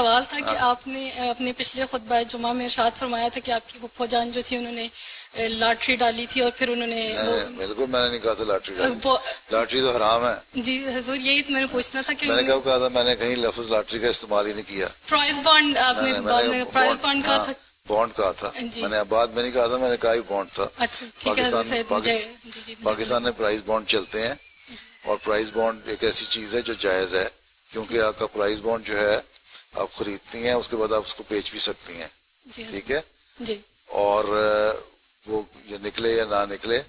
سوال تھا کہ آپ نے اپنے پچھلے خطبہ جمعہ میں ارشاد فرمایا تھا کہ آپ کی پھپھو جان جو تھی انہوں نے لاٹری ڈالی تھی اور پھر انہوں نے بالکل میں نے نہیں کہا تھا لاٹری ڈالی، لاٹری تو حرام ہے. جی حضور یہی میں نے پوچھنا تھا کہ میں نے کب کہا تھا؟ میں نے کہیں لفظ لاٹری کا استعمال ہی نہیں کیا. پرائز بانڈ آپ نے بعد میں پرائز بانڈ کہا تھا، بانڈ کہا تھا. میں نے بعد میں نہیں کہا تھا، میں نے کہا ہی بانڈ تھا. اچھا ٹھیک ہے. پاکستان میں پرائز بانڈ چلتے ہیں، اور پرائز بانڈ ایک ایسی چیز ہے جو جائز ہے، کیونکہ آپ کا پرائز بانڈ جو ہے آپ خریدتی ہیں، اس کے بعد آپ اس کو بیچ بھی سکتی ہیں. ٹھیک ہے جی. اور وہ یہ نکلے یا نہ نکلے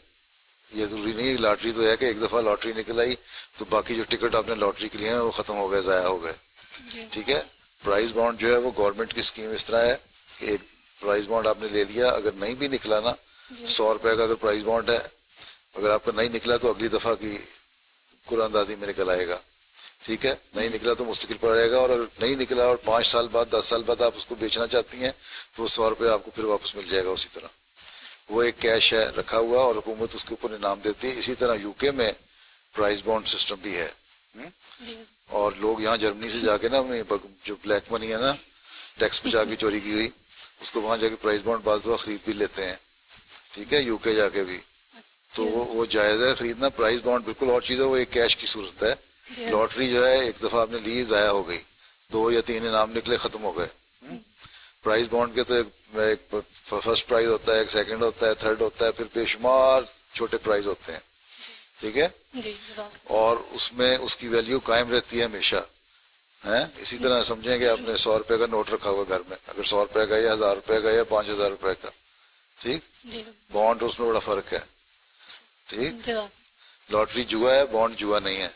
یہ ضروری نہیں. لاٹری تو ہے کہ ایک دفعہ لاٹری نکل آئی تو باقی جو ٹکٹ آپ نے لاٹری کے لیے ہیں وہ ختم ہو گئے، ضائع ہو گئے. ٹھیک ہے. پرائز بانڈ جو ہے وہ گورنمنٹ کی اسکیم اس طرح ہے کہ ایک پرائز بانڈ آپ نے لے لیا، اگر نہیں بھی نکلا نا، 100 روپے کا اگر پرائز بانڈ ہے، اگر آپ کا نہیں نکلا تو اگلی دفعہ کی قرآن اندازی میں نکل آئے گا. ٹھیک ہے. نہیں نکلا تو مستقل پر رہے گا، اور اگر نہیں نکلا اور 5 سال بعد 10 سال بعد آپ اس کو بیچنا چاہتی ہیں تو وہ 100 روپے آپ کو پھر واپس مل جائے گا اسی طرح. وہ ایک کیش ہے رکھا ہوا اور حکومت اس کے اوپر انعام دیتی ہے. اسی طرح یو کے میں پرائز بانڈ سسٹم بھی ہے. اور لوگ یہاں جرمنی سے جا کے نا جو بلیک منی ہے نا، ٹیکس بچا کے چوری کی ہوئی، اس کو وہاں جا کے پرائز بانڈ بعض دفعہ خرید بھی لیتے ہیں. ٹھیک ہے. یو کے جا کے بھی تو وہ جائز ہے خریدنا. پرائز بانڈ بالکل اور چیز ہے، وہ ایک کیش کی صورت ہے. لاٹری جو ہے ایک دفعہ آپ نے لی، ضائع ہو گئی، 2 یا 3 انعام نکلے، ختم ہو گئے. پرائز بانڈ کے تو ایک فرسٹ پرائز ہوتا ہے، ایک سیکنڈ ہوتا ہے، تھرڈ ہوتا ہے، پھر بے شمار چھوٹے پرائز ہوتے ہیں. ٹھیک ہے. اور اس میں اس کی ویلیو قائم رہتی ہے ہمیشہ. اسی طرح سمجھیں کہ آپ نے 100 روپے کا نوٹ رکھا ہوا گھر میں، اگر 100 روپے کا یا 1000 روپے کا یا 5000 روپے کا. ٹھیک. بانڈ اس میں بڑا فرق ہے. ٹھیک. لاٹری جوا ہے، بانڈ جوا نہیں ہے.